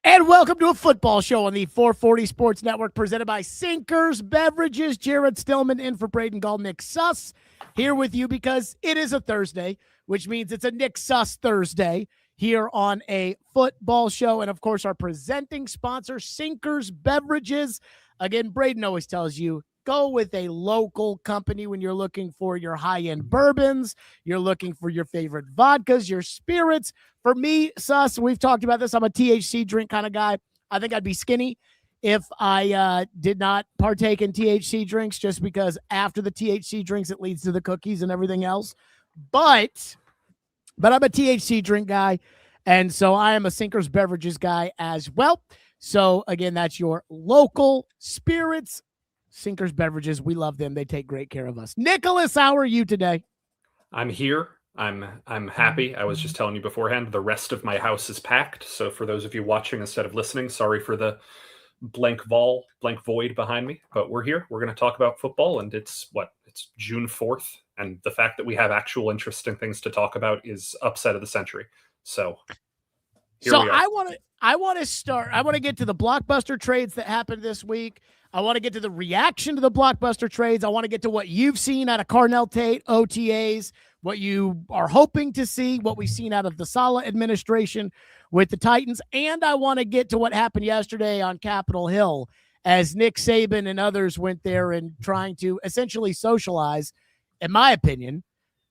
And welcome to a football show on the 440 Sports Network presented by Sinkers Beverages. Jared Stillman in for Braden Gall, Nick Suss here with you because it is a Thursday, which means it's a Nick Suss Thursday here on a football show. And, of course, our presenting sponsor, Sinkers Beverages. Again, Braden always tells you, go with a local company when you're looking for your high-end bourbons, you're looking for your favorite vodkas, your spirits. For me, Suss, we've talked about this. I'm a THC drink kind of guy. I think I'd be skinny if I did not partake in THC drinks, just because after the THC drinks, it leads to the cookies and everything else. But I'm a THC drink guy, and so I am a Sinkers Beverages guy as well. So, again, that's your local spirits, Sinkers Beverages. We love them. They take great care of us. Nicholas, how are you today? I'm here. I'm happy. I was just telling you beforehand, the rest of my house is packed. So for those of you watching instead of listening, sorry for the blank void behind me. But we're here. We're going to talk about football, and it's June 4th, and the fact that we have actual interesting things to talk about is upset of the century. So here we are. I want to get to the Blockbuster trades that happened this week. I want to get to the reaction to the Blockbuster trades. I want to get to what you've seen out of Cardinal Tate, OTAs, what you are hoping to see, what we've seen out of the Saleh administration with the Titans. And I want to get to what happened yesterday on Capitol Hill as Nick Saban and others went there and trying to essentially socialize, in my opinion,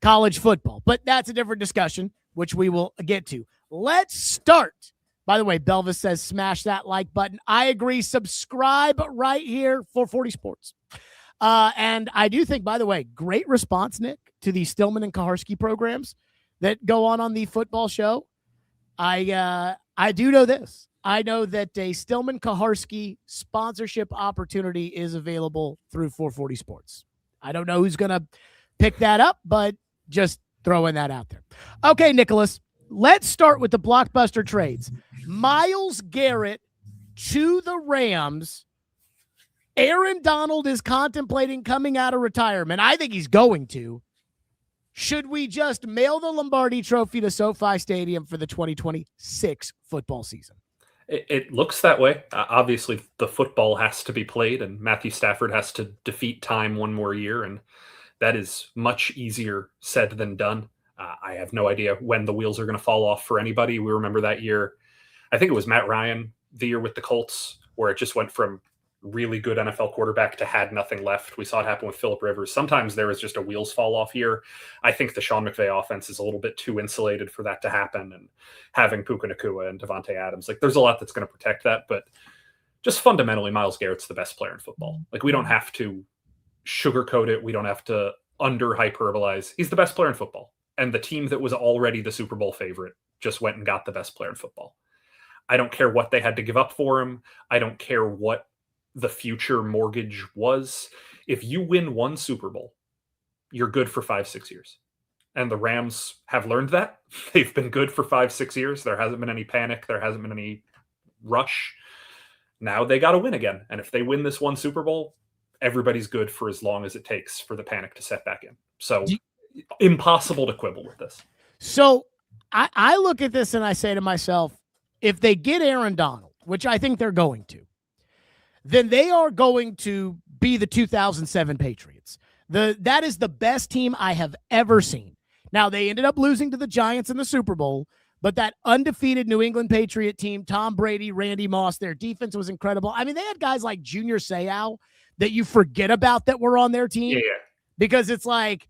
college football. But that's a different discussion, which we will get to. Let's start. By the way, Belvis says smash that like button. I agree. Subscribe right here for 40 Sports. And I do think, by the way, great response, Nick, to the Stillman and Kaharski programs that go on the football show. I do know this. I know that a Stillman Kaharski sponsorship opportunity is available through 440 Sports. I don't know who's going to pick that up, but just throwing that out there. Okay, Nicholas, let's start with the Blockbuster trades. Myles Garrett to the Rams. Aaron Donald is contemplating coming out of retirement. I think he's going to. Should we just mail the Lombardi Trophy to SoFi Stadium for the 2026 football season? It looks that way. Obviously, the football has to be played, and Matthew Stafford has to defeat time one more year, and that is much easier said than done. I have no idea when the wheels are going to fall off for anybody. We remember that year. I think it was Matt Ryan, the year with the Colts, where it just went from really good NFL quarterback to had nothing left. We saw it happen with Phillip Rivers. Sometimes there is just a wheels fall off year. I think the Sean McVay offense is a little bit too insulated for that to happen. And having Puka Nacua and Devontae Adams, there's a lot that's going to protect that. But just fundamentally, Myles Garrett's the best player in football. We don't have to sugarcoat it. We don't have to under hyperbolize. He's the best player in football. And the team that was already the Super Bowl favorite just went and got the best player in football. I don't care what they had to give up for him. I don't care what the future mortgage was. If you win one Super Bowl, you're good for 5-6 years. And the Rams have learned that. They've been good for 5-6 years. There hasn't been any panic. There hasn't been any rush. Now they got to win again. And if they win this one Super Bowl, everybody's good for as long as it takes for the panic to set back in. So impossible to quibble with this. So I look at this and I say to myself, if they get Aaron Donald, which I think they're going to, then they are going to be the 2007 Patriots. That is the best team I have ever seen. Now, they ended up losing to the Giants in the Super Bowl, but that undefeated New England Patriot team, Tom Brady, Randy Moss, their defense was incredible. I mean, they had guys like Junior Seau that you forget about that were on their team. Yeah. Because it's like,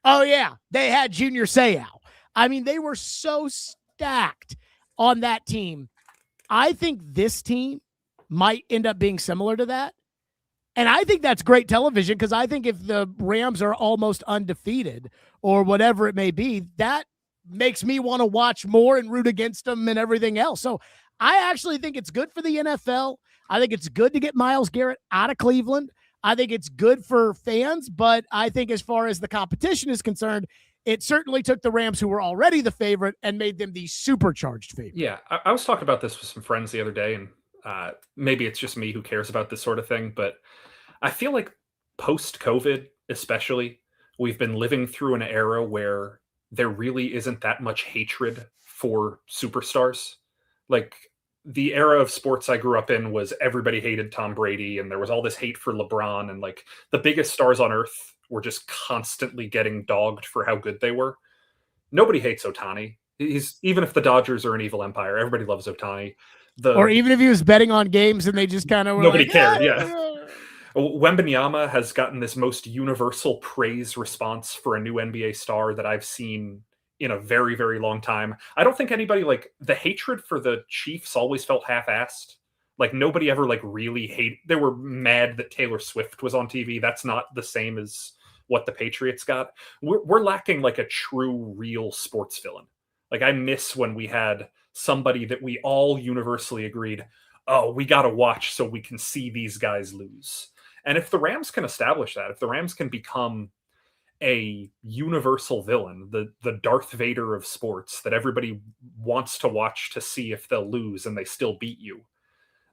oh, yeah, they had Junior Seau. I mean, they were so stacked on that team. I think this team might end up being similar to that. And I think that's great television because I think if the Rams are almost undefeated or whatever it may be, that makes me want to watch more and root against them and everything else. So I actually think it's good for the NFL. I think it's good to get Myles Garrett out of Cleveland. I think it's good for fans, but I think as far as the competition is concerned, it certainly took the Rams, who were already the favorite, and made them the supercharged favorite. Yeah, I was talking about this with some friends the other day, and maybe it's just me who cares about this sort of thing, but I feel like post-COVID especially, we've been living through an era where there really isn't that much hatred for superstars. the era of sports I grew up in was everybody hated Tom Brady, and there was all this hate for LeBron, and like the biggest stars on earth were just constantly getting dogged for how good they were. Nobody hates Ohtani. He's, even if the Dodgers are an evil empire, everybody loves Ohtani. Or even if he was betting on games and they just kind of were nobody like, cared. Yeah. Wembanyama has gotten this most universal praise response for a new NBA star that I've seen in a very, very long time. I don't think anybody, like, the hatred for the Chiefs always felt half-assed. Like, nobody ever like really they were mad that Taylor Swift was on TV. That's not the same as what the Patriots got. We're lacking like a true, real sports villain. Like, I miss when we had somebody that we all universally agreed, oh, we got to watch so we can see these guys lose. And if the Rams can establish that, if the Rams can become a universal villain, the Darth Vader of sports that everybody wants to watch to see if they'll lose and they still beat you,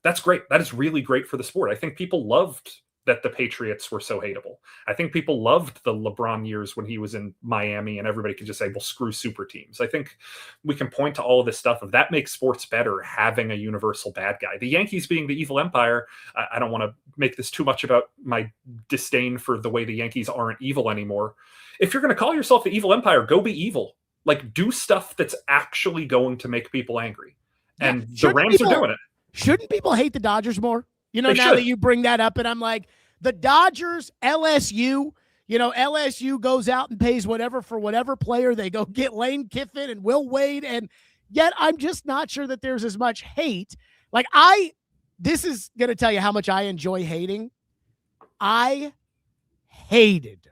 that's great. That is really great for the sport. I think people loved that the Patriots were so hateable. I think people loved the LeBron years when he was in Miami and everybody could just say, well, screw super teams. I think we can point to all of this stuff. If that makes sports better, having a universal bad guy. The Yankees being the evil empire, I don't want to make this too much about my disdain for the way the Yankees aren't evil anymore. If you're going to call yourself the evil empire, go be evil. Like, do stuff that's actually going to make people angry. And the Rams are doing it. Shouldn't people hate the Dodgers more? You know, They now should. that you bring that up, and I'm like, the Dodgers, LSU, you know, LSU goes out and pays whatever for whatever player. They go get Lane Kiffin and Will Wade, and yet I'm just not sure that there's as much hate. Like, this is going to tell you how much I enjoy hating. I hated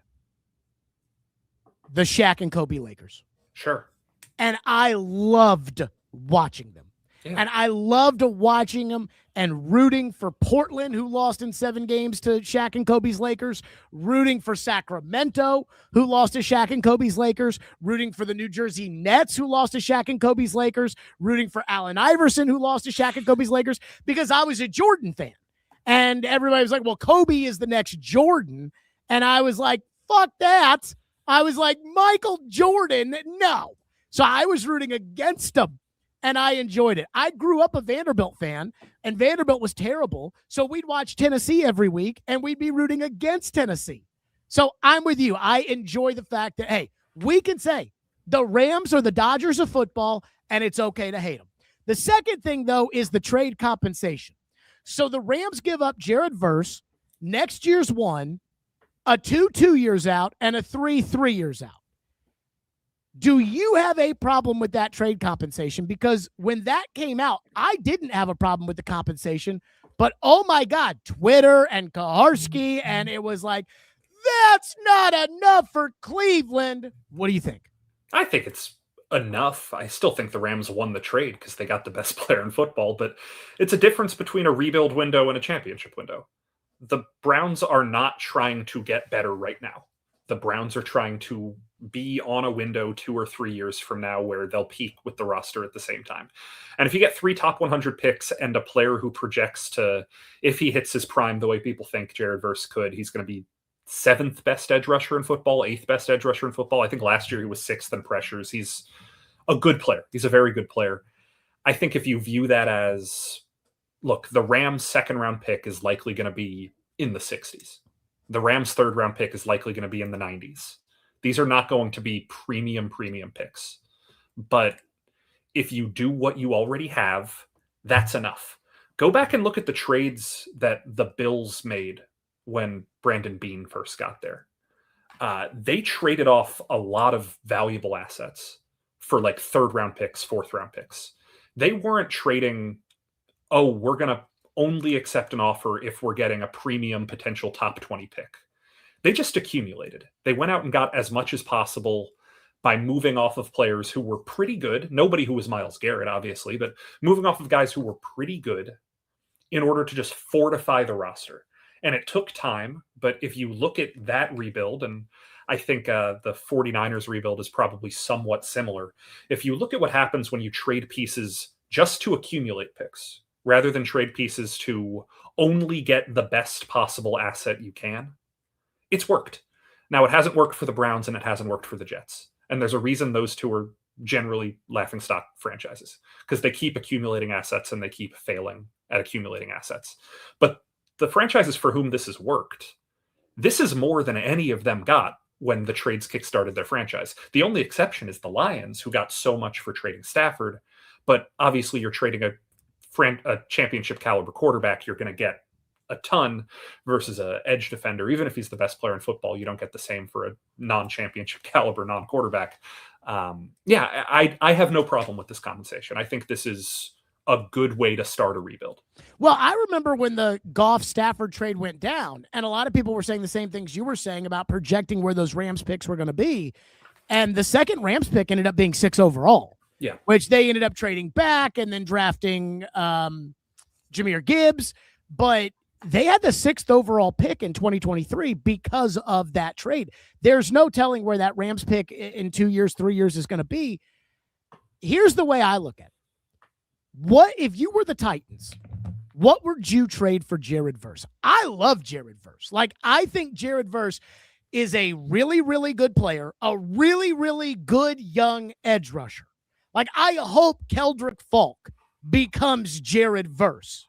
the Shaq and Kobe Lakers. Sure. And I loved watching them. Yeah. And I loved watching them and rooting for Portland, who lost in 7 games to Shaq and Kobe's Lakers, rooting for Sacramento, who lost to Shaq and Kobe's Lakers, rooting for the New Jersey Nets, who lost to Shaq and Kobe's Lakers, rooting for Allen Iverson, who lost to Shaq and Kobe's Lakers, because I was a Jordan fan. And everybody was like, well, Kobe is the next Jordan. And I was like, fuck that. I was like, Michael Jordan, no. So I was rooting against him. And I enjoyed it. I grew up a Vanderbilt fan, and Vanderbilt was terrible. So we'd watch Tennessee every week, and we'd be rooting against Tennessee. So I'm with you. I enjoy the fact that, hey, we can say the Rams are the Dodgers of football, and it's okay to hate them. The second thing, though, is the trade compensation. So the Rams give up Jared Verse, next year's 1, a 2 years out, and a 3 years out. Do you have a problem with that trade compensation? Because when that came out, I didn't have a problem with the compensation, but oh my God, Twitter and Kaharski, and it was like, that's not enough for Cleveland. What do you think? I think it's enough. I still think the Rams won the trade because they got the best player in football, but it's a difference between a rebuild window and a championship window. The Browns are not trying to get better right now. The Browns are trying to be on a window 2 or 3 years from now where they'll peak with the roster at the same time. And if you get 3 top 100 picks and a player who projects to, if he hits his prime the way people think Jared Verse could, he's going to be 7th best edge rusher in football, 8th best edge rusher in football. I think last year he was 6th in pressures. He's a good player. He's a very good player. I think if you view that as, look, the Rams' 2nd round pick is likely going to be in the 60s. The Rams' 3rd round pick is likely going to be in the 90s. These are not going to be premium picks. But if you do what you already have, that's enough. Go back and look at the trades that the Bills made when Brandon Beane first got there. They traded off a lot of valuable assets for like 3rd round picks, 4th round picks. They weren't trading, oh, we're going to only accept an offer if we're getting a premium potential top 20 pick. They just accumulated. They went out and got as much as possible by moving off of players who were pretty good. Nobody who was Myles Garrett, obviously, but moving off of guys who were pretty good in order to just fortify the roster. And it took time, but if you look at that rebuild, and I think the 49ers rebuild is probably somewhat similar. If you look at what happens when you trade pieces just to accumulate picks, rather than trade pieces to only get the best possible asset you can, it's worked. Now, it hasn't worked for the Browns and it hasn't worked for the Jets. And there's a reason those two are generally laughingstock franchises because they keep accumulating assets and they keep failing at accumulating assets. But the franchises for whom this has worked, this is more than any of them got when the trades kickstarted their franchise. The only exception is the Lions, who got so much for trading Stafford. But obviously you're trading a championship caliber quarterback, you're going to get a ton versus a edge defender. Even if he's the best player in football, you don't get the same for a non-championship caliber non-quarterback. I have no problem with this compensation. I think this is a good way to start a rebuild. Well, I remember when the Goff-Stafford trade went down, and a lot of people were saying the same things you were saying about projecting where those Rams picks were going to be. And the second Rams pick ended up being 6 overall. Yeah. Which they ended up trading back and then drafting Jahmyr Gibbs. But they had the 6th overall pick in 2023 because of that trade. There's no telling where that Rams pick in 2 years, 3 years is going to be. Here's the way I look at it. What if you were the Titans? What would you trade for Jared Verse? I love Jared Verse. Like, I think Jared Verse is a really, really good player, a really, really good young edge rusher. Like, I hope Keldrick Falk becomes Jared Verse.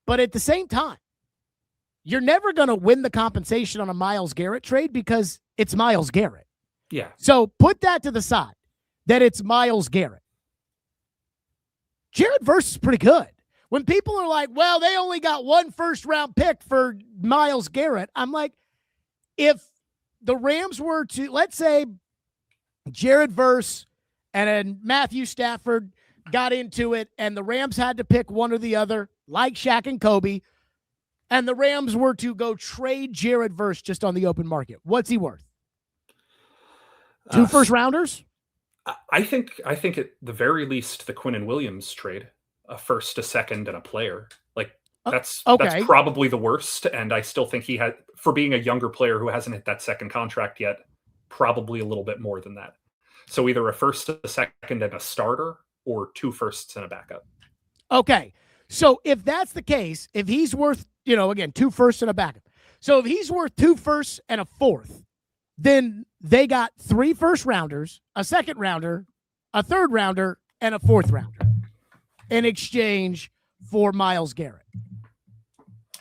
But at the same time, you're never going to win the compensation on a Myles Garrett trade because it's Myles Garrett. Yeah. So put that to the side, that it's Myles Garrett. Jared Verse is pretty good. When people are like, well, they only got 1 first-round pick for Myles Garrett, I'm like, if the Rams were to, let's say, Jared Verse and then Matthew Stafford got into it, and the Rams had to pick one or the other, like Shaq and Kobe, and the Rams were to go trade Jared Verse just on the open market, what's he worth? 2 first-rounders? I think at the very least the Quinnen Williams trade, a first, a second, and a player. Like that's probably the worst. And I still think he had, for being a younger player who hasn't hit that second contract yet, probably a little bit more than that. So either a first, a second, and a starter, or 2 firsts and a backup. Okay. So if that's the case, if he's worth, again, 2 firsts and a backup. So if he's worth 2 firsts and a 4th, then they got 3 first-rounders, a second-rounder, a third-rounder, and a 4th-rounder in exchange for Myles Garrett.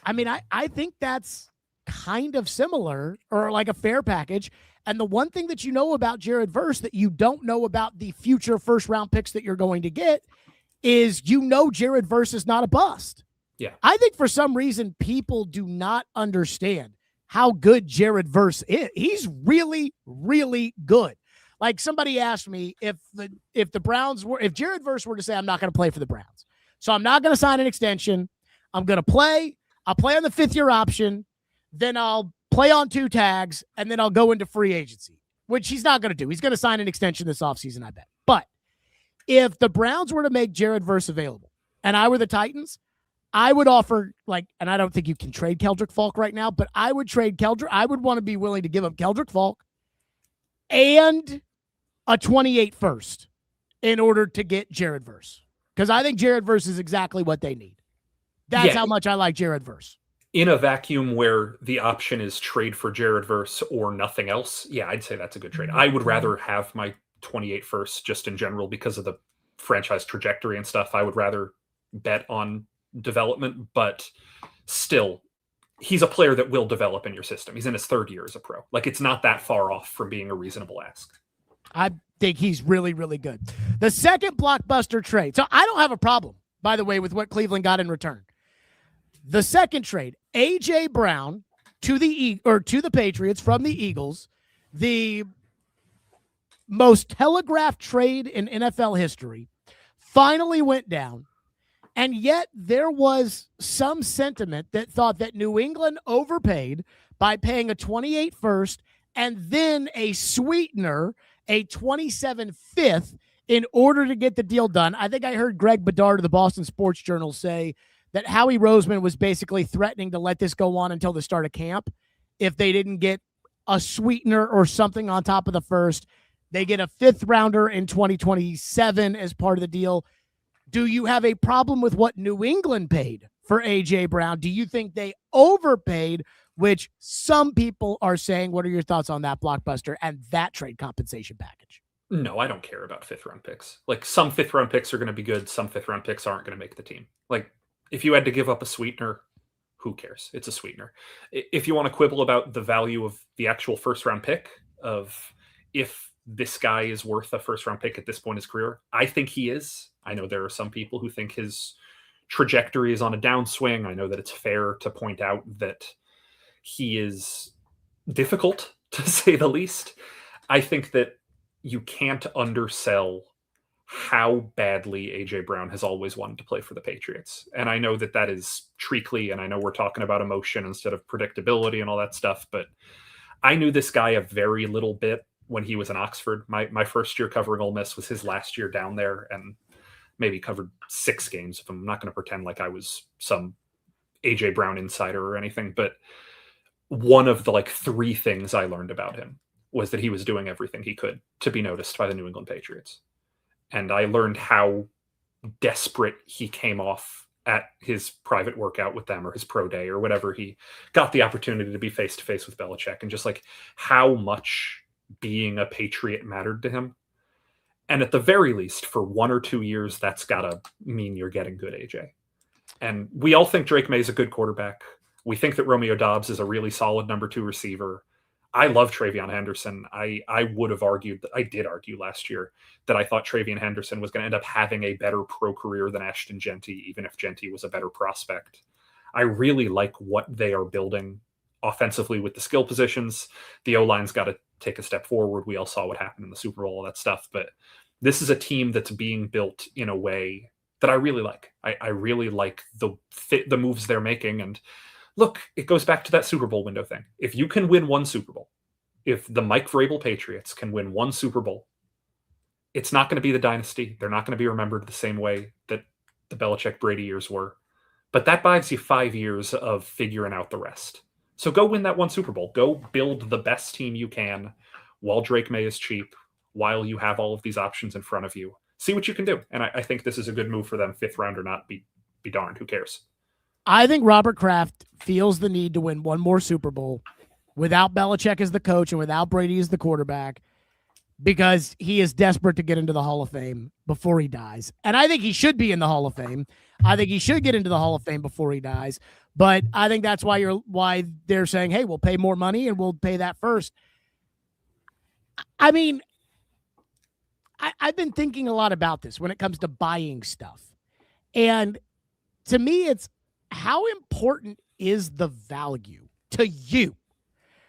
I mean, I think that's kind of similar, or like a fair package. And the one thing that you know about Jared Verse that you don't know about the future first-round picks that you're going to get is Jared Verse is not a bust. Yeah. I think for some reason people do not understand how good Jared Verse is. He's really, really good. Like, somebody asked me if Jared Verse were to say, I'm not going to play for the Browns, so I'm not going to sign an extension, I'm going to play, I'll play on the 5th-year option, then I'll play on 2 tags, and then I'll go into free agency, which he's not going to do. He's going to sign an extension this offseason, I bet. But if the Browns were to make Jared Verse available and I were the Titans, I would offer, and I don't think you can trade Keldrick Falk right now, but I would trade Keldrick. I would want to be willing to give up Keldrick Falk and a 28 first in order to get Jared Verse. Because I think Jared Verse is exactly what they need. That's how much I like Jared Verse. In a vacuum where the option is trade for Jared Verse or nothing else, I'd say that's a good trade. I would rather have my 28 first just in general because of the franchise trajectory and stuff. I would rather bet on development, but still, he's a player that will develop in your system. He's in his 3rd year as a pro. Like, it's not that far off from being a reasonable ask. I think he's really, really good. The second blockbuster trade. So I don't have a problem, by the way, with what Cleveland got in return. The second trade, A.J. Brown to the Patriots from the Eagles, the most telegraphed trade in NFL history, finally went down. And yet there was some sentiment that thought that New England overpaid by paying a 28 first and then a sweetener, a 27 fifth, in order to get the deal done. I think I heard Greg Bedard of the Boston Sports Journal say that Howie Roseman was basically threatening to let this go on until the start of camp. If they didn't get a sweetener or something on top of the first, they get a 5th rounder in 2027 as part of the deal. Do you have a problem with what New England paid for A.J. Brown? Do you think they overpaid, which some people are saying? What are your thoughts on that blockbuster and that trade compensation package? No, I don't care about 5th-round picks. Like, some 5th-round picks are going to be good. Some 5th-round picks aren't going to make the team. Like, if you had to give up a sweetener, who cares? It's a sweetener. If you want to quibble about the value of the actual first-round pick, of if this guy is worth a first-round pick at this point in his career, I think he is. I know there are some people who think his trajectory is on a downswing. I know that it's fair to point out that he is difficult, to say the least. I think that you can't undersell how badly AJ Brown has always wanted to play for the Patriots. And I know that that is treacly, and I know we're talking about emotion instead of predictability and all that stuff, but I knew this guy a very little bit when he was in Oxford. My first year covering Ole Miss was his last year down there, and maybe covered 6 games of him. I'm not going to pretend like I was some AJ Brown insider or anything, but one of the 3 things I learned about him was that he was doing everything he could to be noticed by the New England Patriots. And I learned how desperate he came off at his private workout with them, or his pro day, or whatever. He got the opportunity to be face to face with Belichick, and just how much being a Patriot mattered to him. And at the very least, for 1 or 2 years, that's got to mean you're getting good AJ. And we all think Drake May is a good quarterback. We think that Romeo Doubs is a really solid number 2 receiver. I love TreVeyon Henderson. I would have argued, that I did argue last year, that I thought TreVeyon Henderson was going to end up having a better pro career than Ashton Genty, even if Genty was a better prospect. I really like what they are building offensively with the skill positions. The O-line's got to take a step forward. We all saw what happened in the Super Bowl, all that stuff. But this is a team that's being built in a way that I really like. I really like the moves they're making. And look, it goes back to that Super Bowl window thing. If you can win 1 Super Bowl, if the Mike Vrabel Patriots can win 1 Super Bowl, it's not going to be the dynasty. They're not going to be remembered the same way that the Belichick Brady years were. But that buys you 5 years of figuring out the rest. So go win that 1 Super Bowl. Go build the best team you can while Drake May is cheap, while you have all of these options in front of you. See what you can do. And I think this is a good move for them, 5th round or not, be darned. Who cares? I think Robert Kraft feels the need to win 1 more Super Bowl without Belichick as the coach and without Brady as the quarterback, because he is desperate to get into the Hall of Fame before he dies. And I think he should be in the Hall of Fame. I think he should get into the Hall of Fame before he dies. But I think that's why they're saying, hey, we'll pay more money and we'll pay that first. I mean, I've been thinking a lot about this when it comes to buying stuff. And to me, it's how important is the value to you?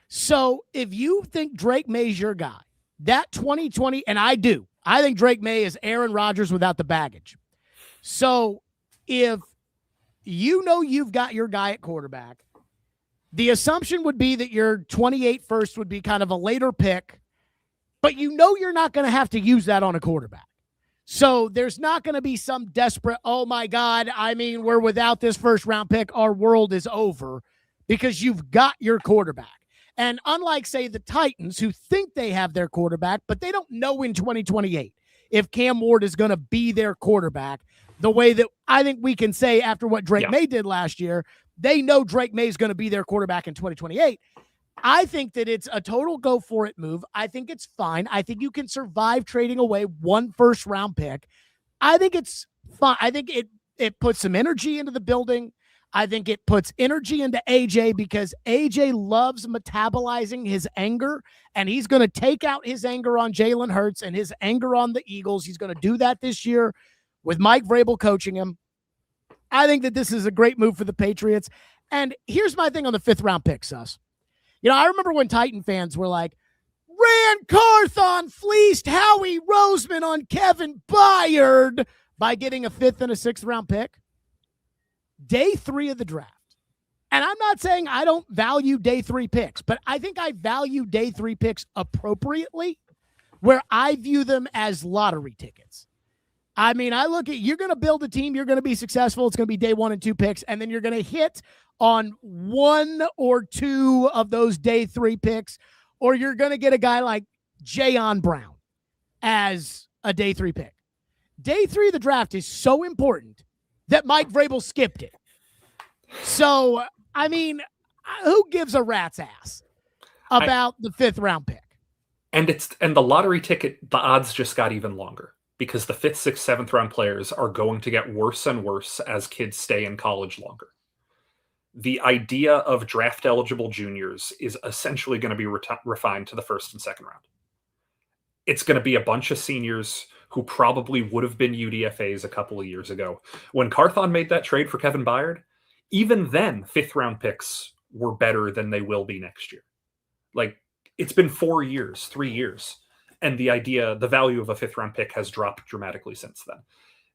So if you think Drake May's your guy, that 2020, and I do, I think Drake May is Aaron Rodgers without the baggage. So if you know you've got your guy at quarterback, the assumption would be that your 28 first would be kind of a later pick, but you know you're not going to have to use that on a quarterback. So there's not going to be some desperate, oh my God, I mean, we're without this first round pick, our world is over, because you've got your quarterback. And unlike, say, the Titans, who think they have their quarterback, but they don't know in 2028 if Cam Ward is going to be their quarterback, the way that I think we can say after what Drake May did last year, they know Drake May is going to be their quarterback in 2028. I think that it's a total go for it move. I think it's fine. I think you can survive trading away 1 first round pick. I think it's fine. I think it puts some energy into the building. I think it puts energy into AJ, because AJ loves metabolizing his anger, and he's going to take out his anger on Jalen Hurts and his anger on the Eagles. He's going to do that this year with Mike Vrabel coaching him. I think that this is a great move for the Patriots. And here's my thing on the 5th round pick, Suss. You know, I remember when Titan fans were like, Ran Carthon fleeced Howie Roseman on Kevin Byard by getting a 5th and a 6th round pick. Day 3 of the draft. And I'm not saying I don't value day 3 picks, but I think I value day 3 picks appropriately, where I view them as lottery tickets. I mean, I look at, you're going to build a team, you're going to be successful, it's going to be day 1 and 2 picks, and then you're going to hit on 1 or 2 of those day 3 picks, or you're going to get a guy like Jayon Brown as a day 3 pick. Day 3 of the draft is so important that Mike Vrabel skipped it. So, I mean, who gives a rat's ass about the 5th round pick? And the lottery ticket, the odds just got even longer because the 5th, 6th, 7th round players are going to get worse and worse as kids stay in college longer. The idea of draft eligible juniors is essentially going to be refined to the 1st and 2nd round. It's going to be a bunch of seniors who probably would have been UDFAs a couple of years ago. When Carthon made that trade for Kevin Byard, even then 5th round picks were better than they will be next year. Like, it's been 4 years, 3 years. And the value of a 5th round pick has dropped dramatically since then.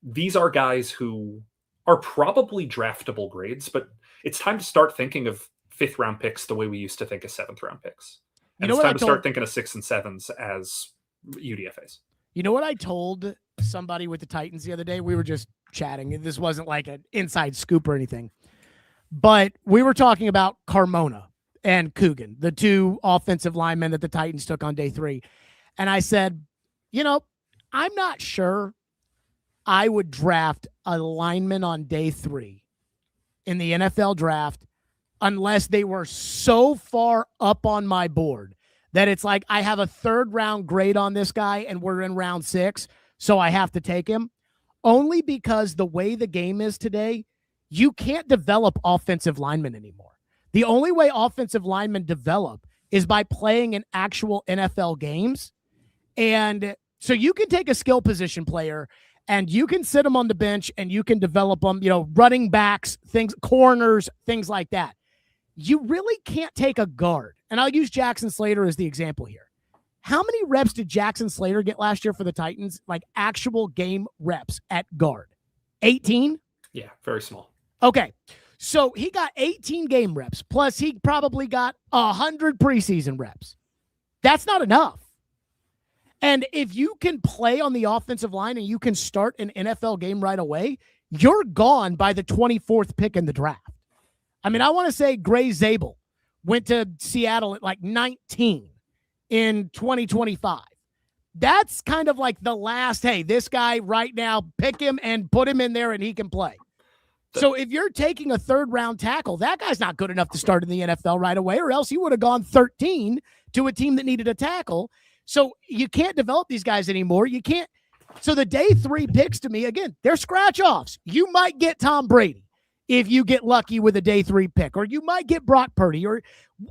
These are guys who are probably draftable grades, but it's time to start thinking of 5th round picks the way we used to think of 7th round picks. And it's time to start thinking of 6s and 7s as UDFAs. You know what I told somebody with the Titans the other day? We were just chatting. This wasn't like an inside scoop or anything. But we were talking about Carmona and Coogan, the 2 offensive linemen that the Titans took on day 3. And I said, I'm not sure I would draft a lineman on day 3 in the NFL draft unless they were so far up on my board that it's like I have a 3rd round grade on this guy and we're in round 6, so I have to take him. Only because the way the game is today, you can't develop offensive linemen anymore. The only way offensive linemen develop is by playing in actual NFL games. And so you can take a skill position player and you can sit them on the bench and you can develop them, running backs, things, corners, things like that. You really can't take a guard. And I'll use Jackson Slater as the example here. How many reps did Jackson Slater get last year for the Titans? Like actual game reps at guard? 18? Yeah, very small. Okay. So he got 18 game reps, plus he probably got 100 preseason reps. That's not enough. And if you can play on the offensive line and you can start an NFL game right away, you're gone by the 24th pick in the draft. I mean, I want to say Gray Zabel went to Seattle at like 19 in 2025. That's kind of like the last, hey, this guy right now, pick him and put him in there and he can play. So if you're taking a 3rd round tackle, that guy's not good enough to start in the NFL right away, or else he would have gone 13 to a team that needed a tackle. So you can't develop these guys anymore. You can't. So the day 3 picks to me, again, they're scratch offs. You might get Tom Brady if you get lucky with a day 3 pick, or you might get Brock Purdy. Or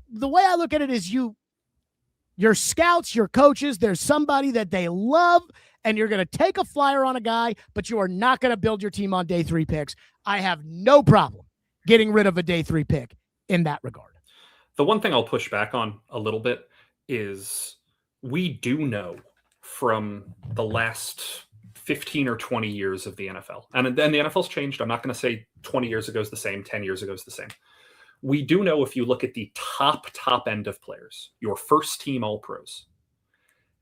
the way I look at it is your scouts, your coaches, there's somebody that they love, and you're going to take a flyer on a guy, but you are not going to build your team on day 3 picks. I have no problem getting rid of a day 3 pick in that regard. The one thing I'll push back on a little bit is we do know from the last 15 or 20 years of the NFL, and then the NFL's changed. I'm not going to say 20 years ago is the same, 10 years ago is the same. We do know if you look at the top end of players, your first team All-Pros,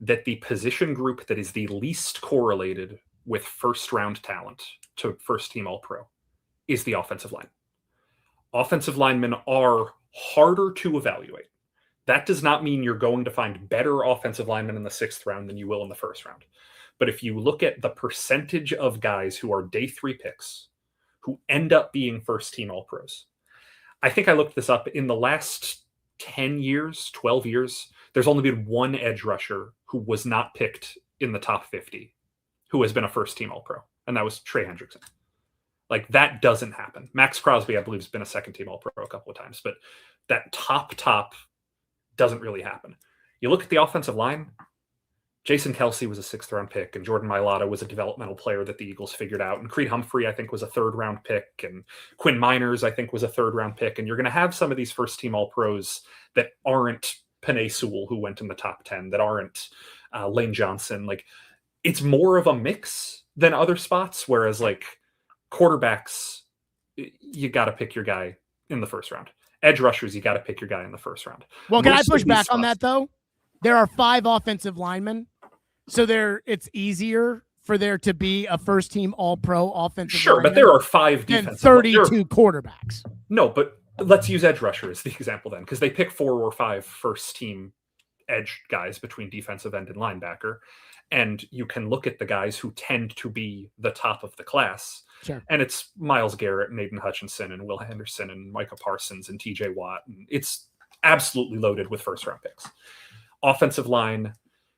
that the position group that is the least correlated with 1st round talent to first team All-Pro is the offensive line. Offensive linemen are harder to evaluate. That does not mean you're going to find better offensive linemen in the 6th round than you will in the 1st round. But if you look at the percentage of guys who are day 3 picks who end up being first team All-Pros, I think I looked this up. In the last 10 years, 12 years, there's only been one edge rusher who was not picked in the top 50 who has been a first team All-Pro, and that was Trey Hendrickson. Like, that doesn't happen. Max Crosby, I believe, has been a 2nd team All-Pro a couple of times, but that top doesn't really happen. You look at the offensive line, Jason Kelsey was a 6th round pick, and Jordan Mailata was a developmental player that the Eagles figured out. And Creed Humphrey, I think, was a 3rd round pick, and Quinn Miners, I think, was a 3rd round pick. And you're going to have some of these first team All-Pros that aren't Penei Sewell, who went in the top 10, that aren't Lane Johnson. Like, it's more of a mix than other spots, whereas like quarterbacks, you got to pick your guy in the 1st round. Edge rushers, you got to pick your guy in the 1st round. Well, can I push back on that, though? There are 5 offensive linemen, so it's easier for there to be a first-team All-Pro offensive lineman. Sure, but there are 5 defensive and 32 quarterbacks. No, but let's use edge rusher as the example then, because they pick 4 or 5 first-team edge guys between defensive end and linebacker, and you can look at the guys who tend to be the top of the class. Sure. And it's Myles Garrett and Aiden Hutchinson and Will Henderson and Micah Parsons and TJ Watt. And it's absolutely loaded with 1st round picks. Offensive line,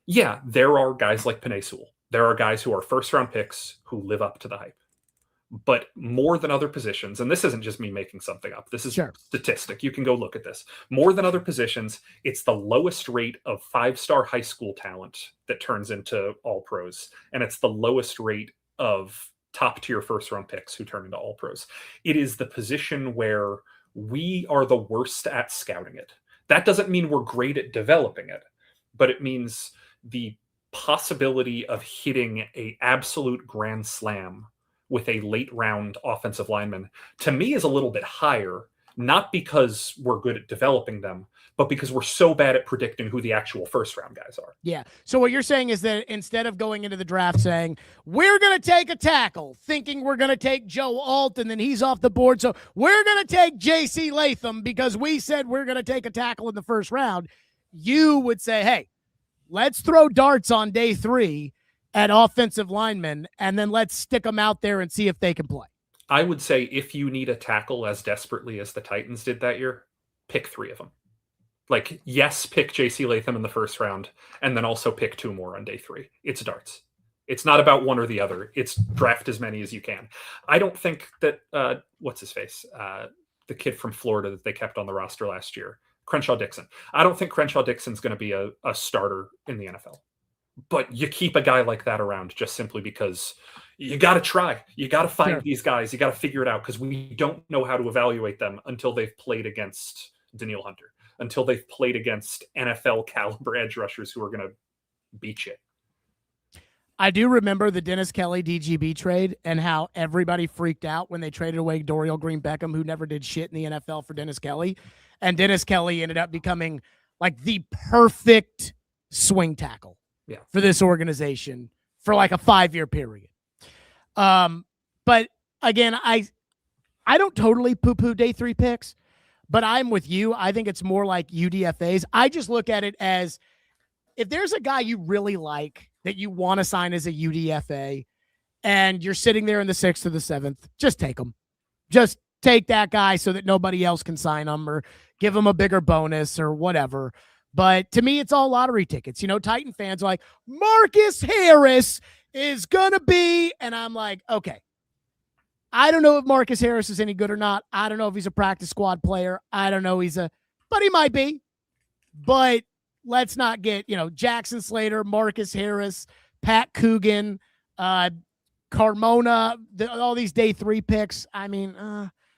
Yeah, there are guys like Penei Sewell. There are guys who are first-round picks who live up to the hype. But more than other positions, and this isn't just me making something up, this is Sure. statistic. You can go look at this. More than other positions, it's the lowest rate of five-star high school talent that turns into all pros. And it's the lowest rate of top tier first round picks who turn into all pros. It is the position where we are the worst at scouting it. That doesn't mean we're great at developing it, but it means the possibility of hitting a absolute grand slam with a late round offensive lineman, to me, is a little bit higher, not because we're good at developing them, but because we're so bad at predicting who the actual first round guys are. Yeah. So what you're saying is that instead of going into the draft saying, we're going to take a tackle, thinking we're going to take Joe Alt and then he's off the board, so we're going to take J.C. Latham because we said we're going to take a tackle in the first round, you would say, hey, let's throw darts on day 3 at offensive linemen, and then let's stick them out there and see if they can play. I would say if you need a tackle as desperately as the Titans did that year, pick 3 of them. Like, yes, pick J.C. Latham in the first round, and then also pick 2 more on day 3. It's darts. It's not about one or the other. It's draft as many as you can. I don't think that, what's his face? The kid from Florida that they kept on the roster last year, Crenshaw Dixon. I don't think Crenshaw Dixon's going to be a starter in the NFL. But you keep a guy like that around just simply because you got to try. You got to find these guys. You got to figure it out because we don't know how to evaluate them until they've played against Danielle Hunter, until they've played against NFL caliber edge rushers who are going to beat you. I do remember the Dennis Kelly DGB trade and how everybody freaked out when they traded away Dorial Green Beckham, who never did shit in the NFL, for Dennis Kelly. And Dennis Kelly ended up becoming like the perfect swing tackle for this organization for like a 5-year period. But again, I don't totally poo-poo day 3 picks, but I'm with you. I think it's more like UDFAs. I just look at it as if there's a guy you really like that you want to sign as a UDFA and you're sitting there in the 6th or the 7th, just take him. Just take that guy so that nobody else can sign him or give him a bigger bonus or whatever. But to me, it's all lottery tickets. You know, Titan fans are like, Marcus Harris is going to be, and I'm like, okay, I don't know if Marcus Harris is any good or not. I don't know if he's a practice squad player. I don't know. But he might be. But let's not get, Jackson Slater, Marcus Harris, Pat Coogan, Carmona, all these day 3 picks. I mean,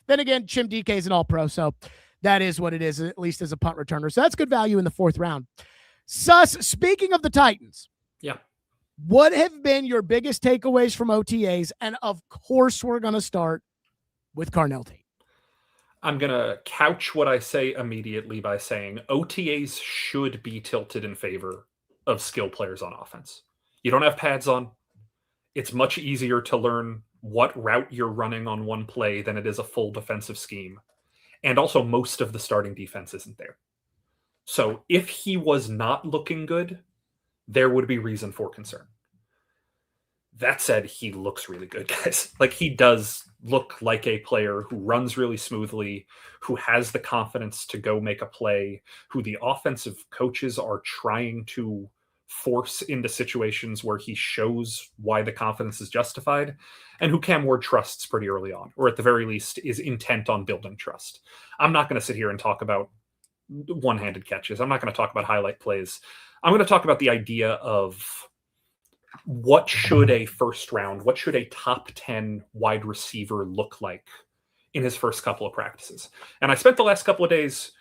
then again, Chim DK is an all-pro, so that is what it is, at least as a punt returner. So that's good value in the 4th round. Suss, speaking of the Titans. Yeah. What have been your biggest takeaways from OTAs? And of course, we're going to start with Carnell Tate. I'm going to couch what I say immediately by saying OTAs should be tilted in favor of skill players on offense. You don't have pads on. It's much easier to learn what route you're running on one play than it is a full defensive scheme. And also, most of the starting defense isn't there. So if he was not looking good, there would be reason for concern. That said, he looks really good, guys. Like, he does look like a player who runs really smoothly, who has the confidence to go make a play, who the offensive coaches are trying to force into situations where he shows why the confidence is justified, and who Cam Ward trusts pretty early on, or at the very least is intent on building trust. I'm not going to sit here and talk about one-handed catches. I'm not going to talk about highlight plays. I'm going to talk about the idea of what should a top 10 wide receiver look like in his first couple of practices. And I spent the last couple of days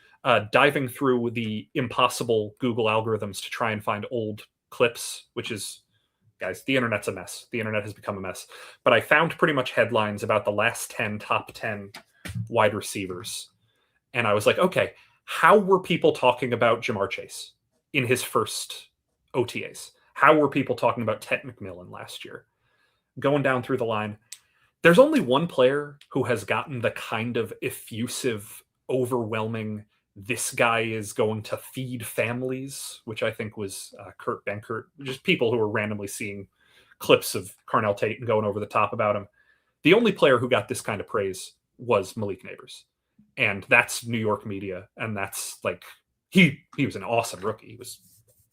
diving through the impossible Google algorithms to try and find old clips, which is, guys, the internet's a mess. The internet has become a mess. But I found pretty much headlines about the last 10 top 10 wide receivers. And I was like, okay, how were people talking about Jamar Chase in his first OTAs? How were people talking about Ted McMillan last year? Going down through the line, there's only one player who has gotten the kind of effusive, overwhelming, this guy is going to feed families, which I think was Kurt Benkert, just people who are randomly seeing clips of Carnell Tate and going over the top about him. The only player who got this kind of praise was Malik Neighbors. And that's New York media. And that's like, he was an awesome rookie. He was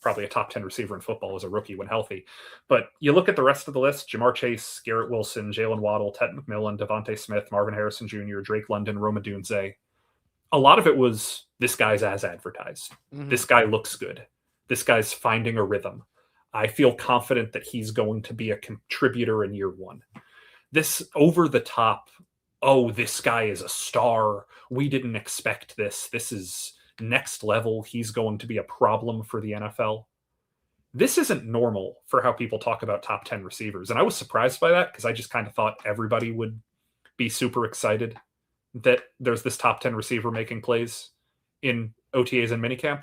probably a top 10 receiver in football as a rookie when healthy. But you look at the rest of the list: Jamar Chase, Garrett Wilson, Jalen Waddle, Ted McMillan, Devontae Smith, Marvin Harrison Jr., Drake London, Roma Dunze. A lot of it was, this guy's as advertised. Mm-hmm. This guy looks good. This guy's finding a rhythm. I feel confident that he's going to be a contributor in year one. This over the top, oh, this guy is a star. We didn't expect this. This is next level. He's going to be a problem for the NFL. This isn't normal for how people talk about top 10 receivers. And I was surprised by that, because I just kind of thought everybody would be super excited that there's this top 10 receiver making plays in OTAs and minicamp.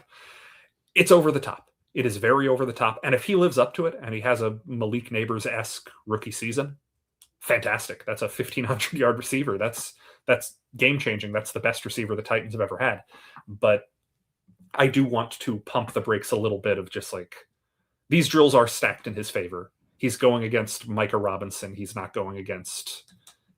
It's over the top. It is very over the top. And if he lives up to it and he has a Malik Neighbors-esque rookie season, fantastic. That's a 1,500-yard receiver. That's game-changing. That's the best receiver the Titans have ever had. But I do want to pump the brakes a little bit of just like, these drills are stacked in his favor. He's going against Micah Robinson. He's not going against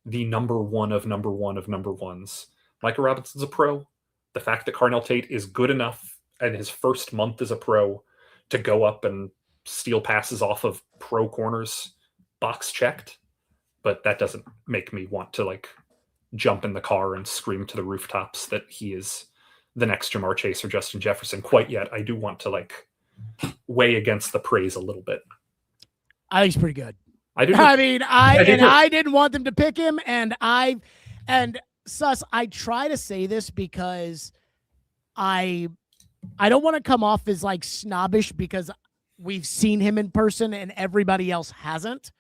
the number one of number ones. Micah Robinson's a pro. The fact that Carnell Tate is good enough in his first month as a pro to go up and steal passes off of pro corners, box checked. But that doesn't make me want to like jump in the car and scream to the rooftops that he is the next Jamar Chase or Justin Jefferson quite yet. I do want to like weigh against the praise a little bit. I think he's pretty good. I do. I didn't want them to pick him, and Suss, I try to say this because I don't want to come off as like snobbish because we've seen him in person and everybody else hasn't.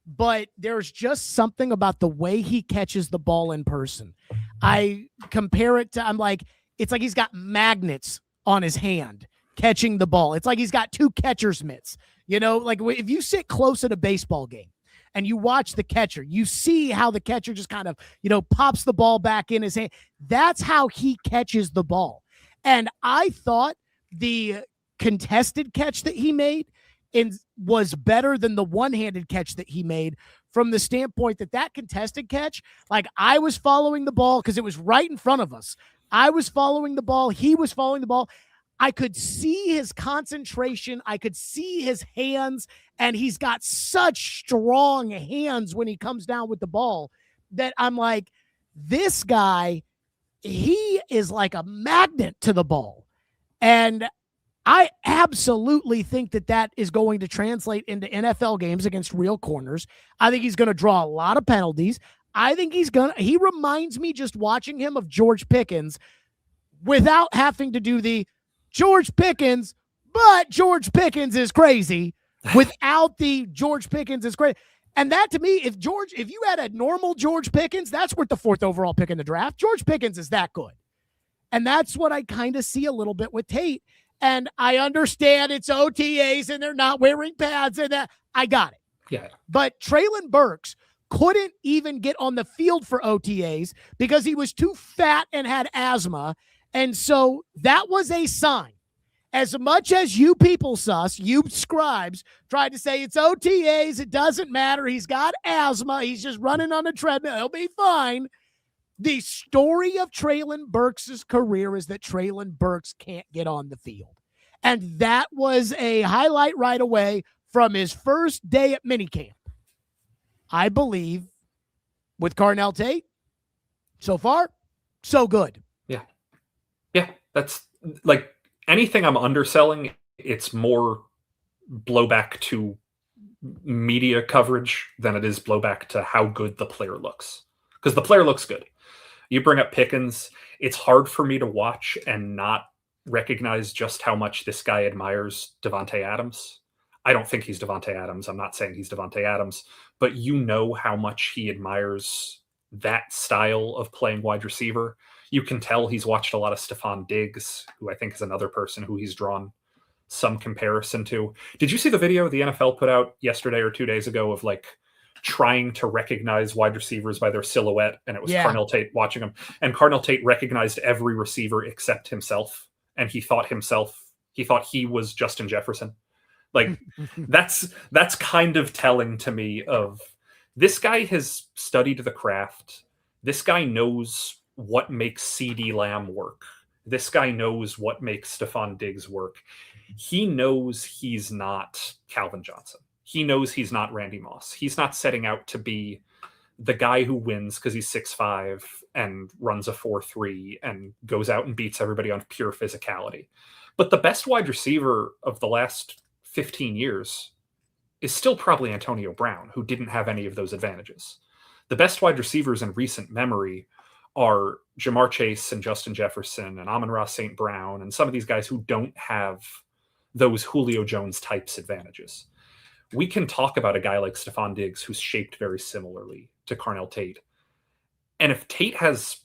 But there's just something about the way he catches the ball in person. I compare it to, it's like he's got magnets on his hand catching the ball. It's like he's got two catcher's mitts. You know, like if you sit close at a baseball game and you watch the catcher, you see how the catcher just kind of, pops the ball back in his hand. That's how he catches the ball. And I thought the contested catch that he made was better than the one-handed catch that he made, from the standpoint that contested catch, like I was following the ball because it was right in front of us. I was following the ball. He was following the ball. I could see his concentration. I could see his hands, and he's got such strong hands when he comes down with the ball that I'm like, this guy, he is like a magnet to the ball. And I absolutely think that is going to translate into NFL games against real corners. I think he's going to draw a lot of penalties. I think he reminds me, just watching him, of George Pickens without having to do the George Pickens, but George Pickens is crazy, without the George Pickens is crazy. And that, to me, if you had a normal George Pickens, that's worth the 4th overall pick in the draft. George Pickens is that good. And that's what I kind of see a little bit with Tate. And I understand it's OTAs and they're not wearing pads and that. I got it. Yeah. But Treylon Burks couldn't even get on the field for OTAs because he was too fat and had asthma. And so that was a sign. As much as you people, Suss, you scribes, tried to say it's OTAs, it doesn't matter, he's got asthma, he's just running on a treadmill, he'll be fine. The story of Treylon Burks' career is that Treylon Burks can't get on the field. And that was a highlight right away from his first day at minicamp. I believe with Carnell Tate, so far, so good. Yeah, that's like anything I'm underselling, it's more blowback to media coverage than it is blowback to how good the player looks. Because the player looks good. You bring up Pickens, it's hard for me to watch and not recognize just how much this guy admires Devontae Adams. I don't think he's Devontae Adams. I'm not saying he's Devontae Adams, but you know how much he admires that style of playing wide receiver. You can tell he's watched a lot of Stephon Diggs, who I think is another person who he's drawn some comparison to. Did you see the video the NFL put out yesterday or 2 days ago of like trying to recognize wide receivers by their silhouette? And it was Carnell Tate watching them. And Carnell Tate recognized every receiver except himself. And he thought he was Justin Jefferson. Like that's kind of telling to me of this guy has studied the craft. This guy knows what makes CeeDee Lamb work. This guy knows what makes Stephon Diggs work. He knows he's not Calvin Johnson. He knows he's not Randy Moss. He's not setting out to be the guy who wins because he's 6'5" and runs a 4.3 and goes out and beats everybody on pure physicality. But the best wide receiver of the last 15 years is still probably Antonio Brown, who didn't have any of those advantages. The best wide receivers in recent memory are Jamar Chase and Justin Jefferson and Amon-Ra St. Brown and some of these guys who don't have those Julio Jones types advantages. We can talk about a guy like Stephon Diggs who's shaped very similarly to Carnell Tate. And if Tate has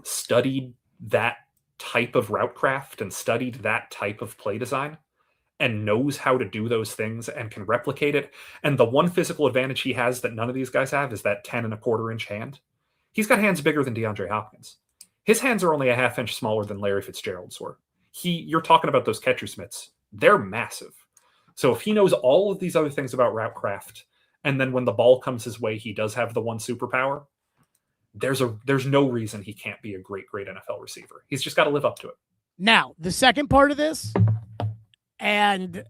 studied that type of route craft and studied that type of play design and knows how to do those things and can replicate it, and the one physical advantage he has that none of these guys have is that 10.25-inch hand. He's got hands bigger than DeAndre Hopkins. His hands are only a half inch smaller than Larry Fitzgerald's were. You're talking about those catcher's mitts. They're massive. So if he knows all of these other things about route craft, and then when the ball comes his way, he does have the one superpower, there's no reason he can't be a great NFL receiver. He's just got to live up to it. Now, the second part of this, and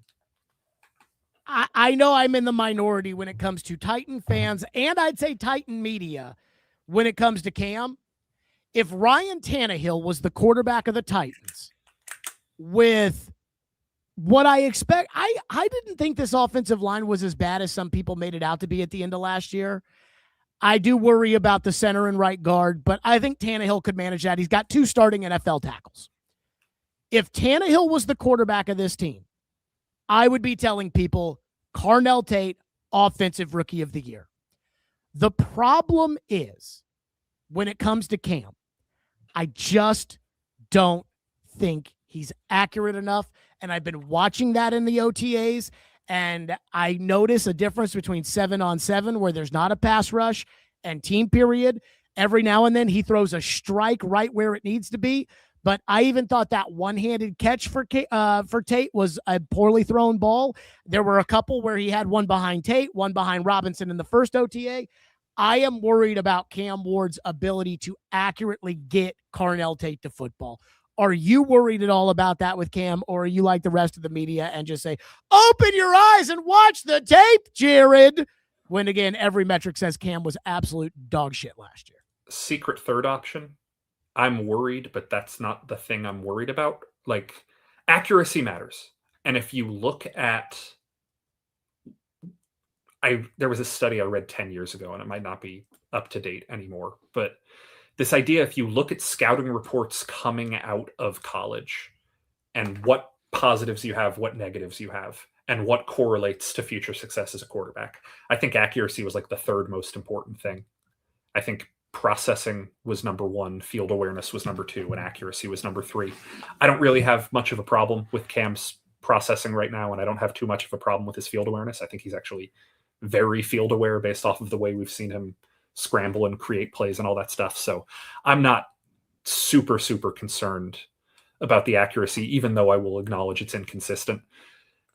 I know I'm in the minority when it comes to Titan fans, and I'd say Titan media when it comes to Cam. If Ryan Tannehill was the quarterback of the Titans with what I expect, I didn't think this offensive line was as bad as some people made it out to be at the end of last year. I do worry about the center and right guard, but I think Tannehill could manage that. He's got 2 starting NFL tackles. If Tannehill was the quarterback of this team, I would be telling people Carnell Tate, offensive rookie of the year. The problem is when it comes to Cam, I just don't think he's accurate enough. And I've been watching that in the OTAs, and I notice a difference between 7-on-7 where there's not a pass rush and team period. Every now and then he throws a strike right where it needs to be. But I even thought that one-handed catch for Tate was a poorly thrown ball. There were a couple where he had one behind Tate, one behind Robinson in the first OTA. I am worried about Cam Ward's ability to accurately get Carnell Tate to football. Are you worried at all about that with Cam, or are you like the rest of the media and just say, open your eyes and watch the tape, Jared? When, again, every metric says Cam was absolute dog shit last year. Secret third option. I'm worried, but that's not the thing I'm worried about. Like, accuracy matters. And if you look at, there was a study I read 10 years ago, and it might not be up to date anymore, but this idea, if you look at scouting reports coming out of college and what positives you have, what negatives you have, and what correlates to future success as a quarterback, I think accuracy was like the third most important thing. I think processing was number 1, field awareness was number 2, and accuracy was number 3. I don't really have much of a problem with Cam's processing right now, and I don't have too much of a problem with his field awareness. I think he's actually very field aware based off of the way we've seen him scramble and create plays and all that stuff. So I'm not super concerned about the accuracy, even though I will acknowledge it's inconsistent.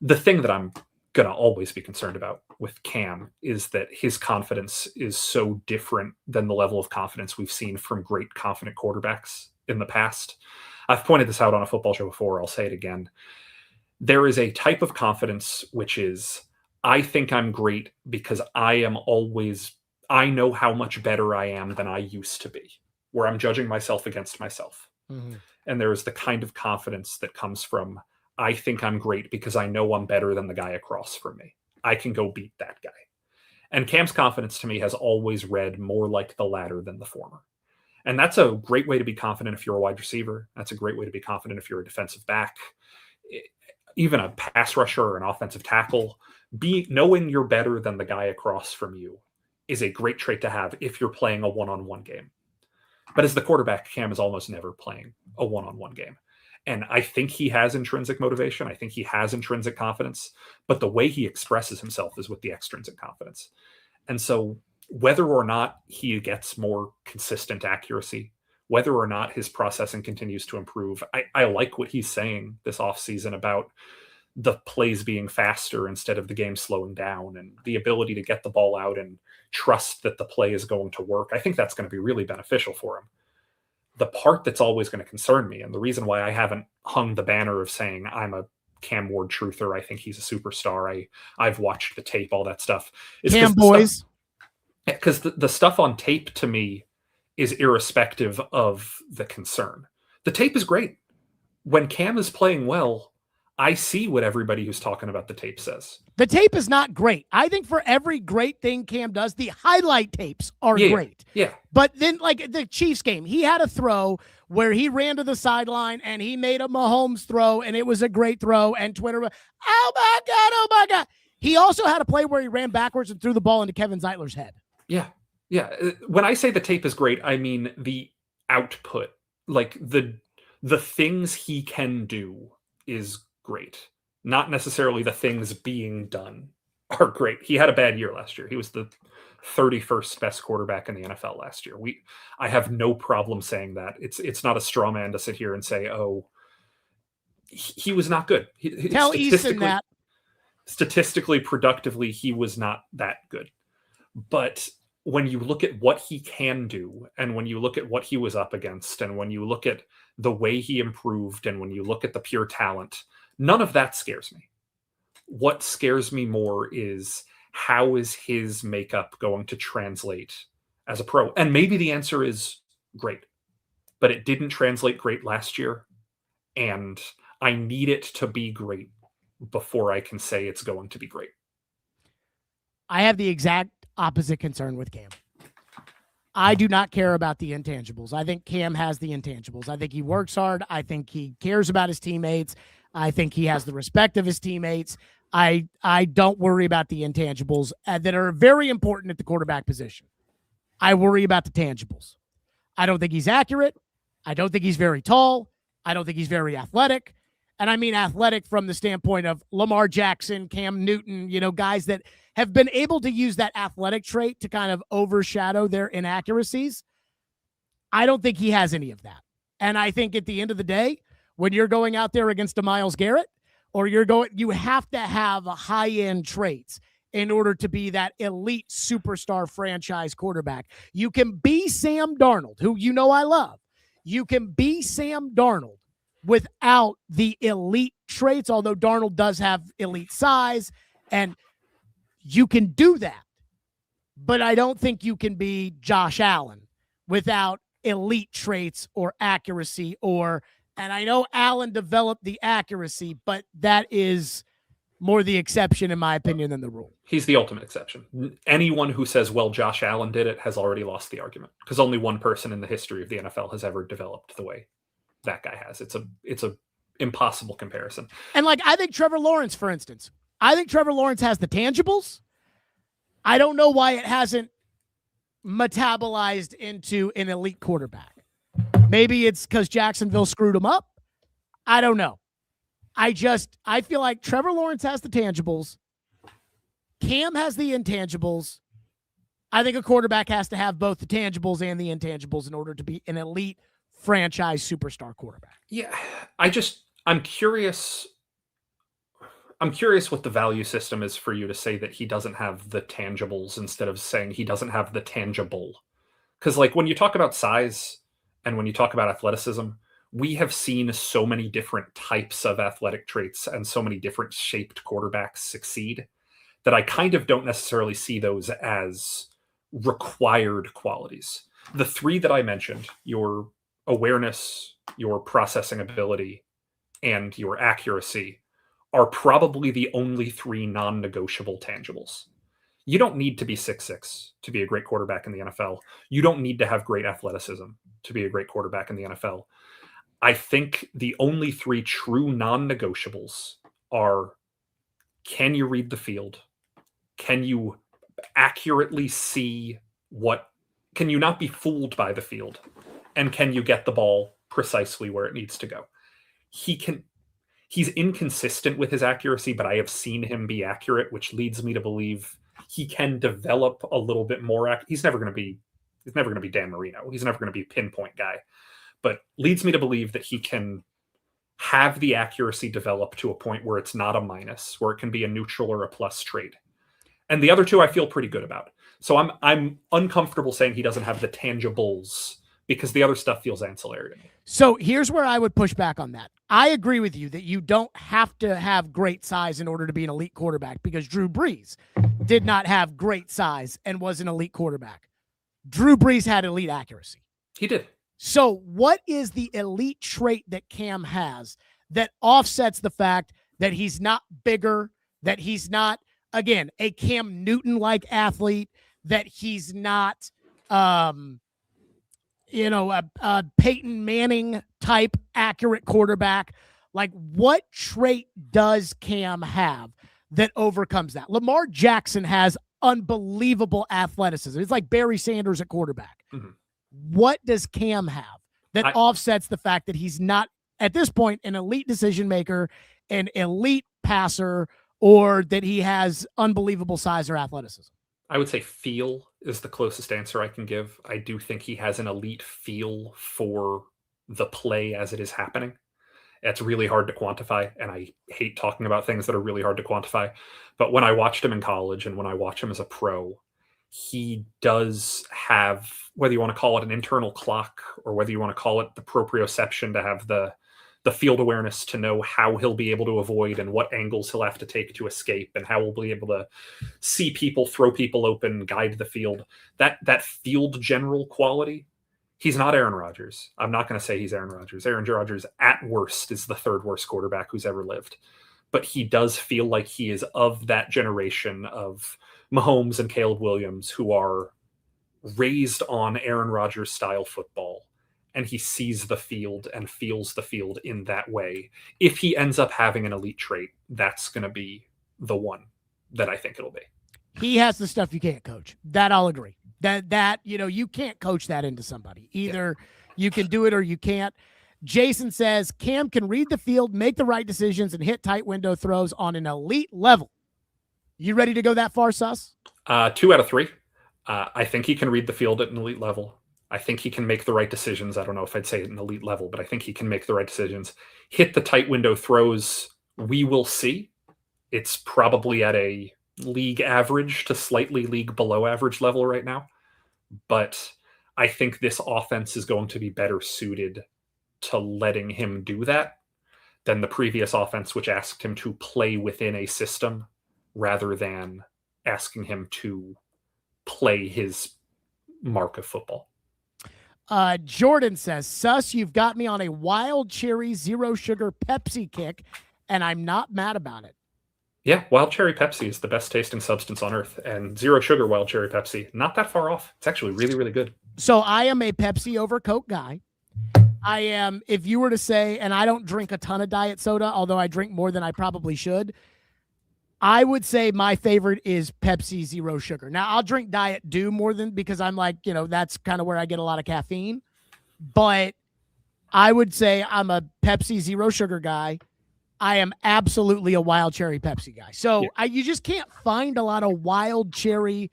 The thing that I'm going to always be concerned about with Cam is that his confidence is so different than the level of confidence we've seen from great confident quarterbacks in the past. I've pointed this out on a football show before. I'll say it again. There is a type of confidence which is, I think I'm great because I know how much better I am than I used to be, where I'm judging myself against myself. Mm-hmm. And there is the kind of confidence that comes from, I think I'm great because I know I'm better than the guy across from me. I can go beat that guy. And Cam's confidence to me has always read more like the latter than the former. And that's a great way to be confident if you're a wide receiver. That's a great way to be confident if you're a defensive back, even a pass rusher or an offensive tackle. Knowing you're better than the guy across from you is a great trait to have if you're playing a one-on-one game. But as the quarterback, Cam is almost never playing a one-on-one game. And I think he has intrinsic motivation. I think he has intrinsic confidence, but the way he expresses himself is with the extrinsic confidence. And so whether or not he gets more consistent accuracy, whether or not his processing continues to improve, I like what he's saying this offseason about the plays being faster instead of the game slowing down and the ability to get the ball out and trust that the play is going to work. I think that's going to be really beneficial for him. The part that's always going to concern me, and the reason why I haven't hung the banner of saying I'm a Cam Ward truther. I think he's a superstar. I've watched the tape, all that stuff. Cam boys. Because the stuff on tape to me is irrespective of the concern. The tape is great. When Cam is playing well, I see what everybody who's talking about the tape says. The tape is not great. I think for every great thing Cam does, the highlight tapes are great. Yeah. But then, like the Chiefs game, he had a throw where he ran to the sideline and he made a Mahomes throw, and it was a great throw. And Twitter, oh my God. He also had a play where he ran backwards and threw the ball into Kevin Zeitler's head. Yeah. When I say the tape is great, I mean the output, like the things he can do is great. Not necessarily the things being done are great. He had a bad year last year. He was the 31st best quarterback in the NFL last year. I have no problem saying that. It's not a straw man to sit here and say, oh, he was not good. Tell Easton that. Statistically, productively, he was not that good. But when you look at what he can do, and when you look at what he was up against, and when you look at the way he improved, and when you look at the pure talent, none of that scares me. What scares me more is how is his makeup going to translate as a pro? And maybe the answer is great, but it didn't translate great last year. And I need it to be great before I can say it's going to be great. I have the exact opposite concern with Cam. I do not care about the intangibles. I think Cam has the intangibles. I think he works hard. I think he cares about his teammates. I think he has the respect of his teammates. I don't worry about the intangibles that are very important at the quarterback position. I worry about the tangibles. I don't think he's accurate. I don't think he's very tall. I don't think he's very athletic. And I mean athletic from the standpoint of Lamar Jackson, Cam Newton, guys that have been able to use that athletic trait to kind of overshadow their inaccuracies. I don't think he has any of that. And I think at the end of the day, when you're going out there against a Myles Garrett, or you have to have high-end traits in order to be that elite superstar franchise quarterback. You can be Sam Darnold, who I love. You can be Sam Darnold without the elite traits, although Darnold does have elite size, and you can do that. But I don't think you can be Josh Allen without elite traits or accuracy and I know Allen developed the accuracy, but that is more the exception, in my opinion, than the rule. He's the ultimate exception. Anyone who says, well, Josh Allen did it has already lost the argument, because only one person in the history of the NFL has ever developed the way that guy has. It's a impossible comparison. And I think Trevor Lawrence, for instance, has the tangibles. I don't know why it hasn't metabolized into an elite quarterback. Maybe it's because Jacksonville screwed him up. I don't know. I feel like Trevor Lawrence has the tangibles. Cam has the intangibles. I think a quarterback has to have both the tangibles and the intangibles in order to be an elite franchise superstar quarterback. Yeah. I'm curious what the value system is for you to say that he doesn't have the tangibles instead of saying he doesn't have the tangible. Because when you talk about size and when you talk about athleticism, we have seen so many different types of athletic traits and so many different shaped quarterbacks succeed that I kind of don't necessarily see those as required qualities. The three that I mentioned, your awareness, your processing ability, and your accuracy, are probably the only three non-negotiable tangibles. You don't need to be 6'6" to be a great quarterback in the NFL. You don't need to have great athleticism to be a great quarterback in the NFL. I think the only three true non-negotiables are, can you read the field? Can you accurately see can you not be fooled by the field? And can you get the ball precisely where it needs to go? He's inconsistent with his accuracy, but I have seen him be accurate, which leads me to believe he can develop a little bit more. He's never going to be Dan Marino. He's never going to be a pinpoint guy, but leads me to believe that he can have the accuracy develop to a point where it's not a minus, where it can be a neutral or a plus trait. And the other two I feel pretty good about. So I'm uncomfortable saying he doesn't have the tangibles, because the other stuff feels ancillary to me. So here's where I would push back on that. I agree with you that you don't have to have great size in order to be an elite quarterback, because Drew Brees did not have great size and was an elite quarterback. Drew Brees had elite accuracy. He did. So what is the elite trait that Cam has that offsets the fact that he's not bigger, that he's not, again, a Cam Newton-like athlete, that he's not, a Peyton Manning type accurate quarterback? Like, what trait does Cam have that overcomes that? Lamar Jackson has unbelievable athleticism. It's like Barry Sanders at quarterback. Mm-hmm. What does Cam have that offsets the fact that he's not, at this point, an elite decision maker, an elite passer, or that he has unbelievable size or athleticism? I would say feel is the closest answer I can give. I do think he has an elite feel for the play as it is happening. It's really hard to quantify, and I hate talking about things that are really hard to quantify. But when I watched him in college and when I watch him as a pro, he does have, whether you want to call it an internal clock or whether you want to call it the proprioception to have the field awareness to know how he'll be able to avoid and what angles he'll have to take to escape and how we'll be able to see people, throw people open, guide the field. That field general quality, he's not Aaron Rodgers. I'm not going to say he's Aaron Rodgers. Aaron Rodgers, at worst, is the third worst quarterback who's ever lived. But he does feel like he is of that generation of Mahomes and Caleb Williams who are raised on Aaron Rodgers style football. And he sees the field and feels the field in that way. If he ends up having an elite trait, that's going to be the one that I think it'll be. He has the stuff you can't coach. That I'll agree. That you can't coach that into somebody. Either you can do it or you can't. Jason says Cam can read the field, make the right decisions, and hit tight window throws on an elite level. You ready to go that far, Suss? 2 out of 3. I think he can read the field at an elite level. I think he can make the right decisions. I don't know if I'd say at an elite level, but I think he can make the right decisions. Hit the tight window throws, we will see. It's probably at a league average to slightly league below average level right now. But I think this offense is going to be better suited to letting him do that than the previous offense, which asked him to play within a system rather than asking him to play his mark of football. Jordan says, Suss, you've got me on a wild cherry zero sugar Pepsi kick, and I'm not mad about it. Yeah, wild cherry Pepsi is the best tasting substance on earth, and zero sugar wild cherry Pepsi, not that far off. It's actually really, really good. So I am a Pepsi over Coke guy. I am, if you were to say, and I don't drink a ton of diet soda, although I drink more than I probably should, I would say my favorite is Pepsi Zero Sugar. Now, I'll drink Diet Dew more than, because I'm like, that's kind of where I get a lot of caffeine. But I would say I'm a Pepsi Zero Sugar guy. I am absolutely a wild cherry Pepsi guy. So you just can't find a lot of wild cherry,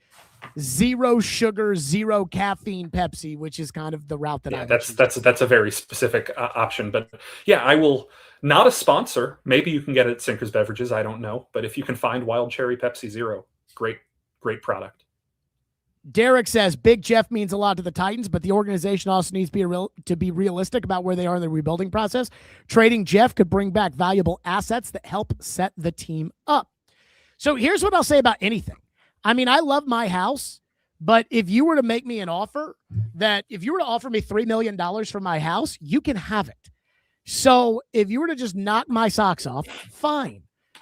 zero sugar, zero caffeine Pepsi, which is kind of the route that that's a very specific option. But yeah, I will. Not a sponsor. Maybe you can get it at Sinkers Beverages. I don't know. But if you can find wild cherry Pepsi Zero, great product. Derek says Big Jeff means a lot to the Titans, but the organization also needs to be realistic about where they are in the rebuilding process. Trading Jeff could bring back valuable assets that help set the team up. So here's what I'll say about anything. I mean, I love my house, but if you were to make me an offer if you were to offer me $3 million for my house, you can have it. So if you were to just knock my socks off, fine.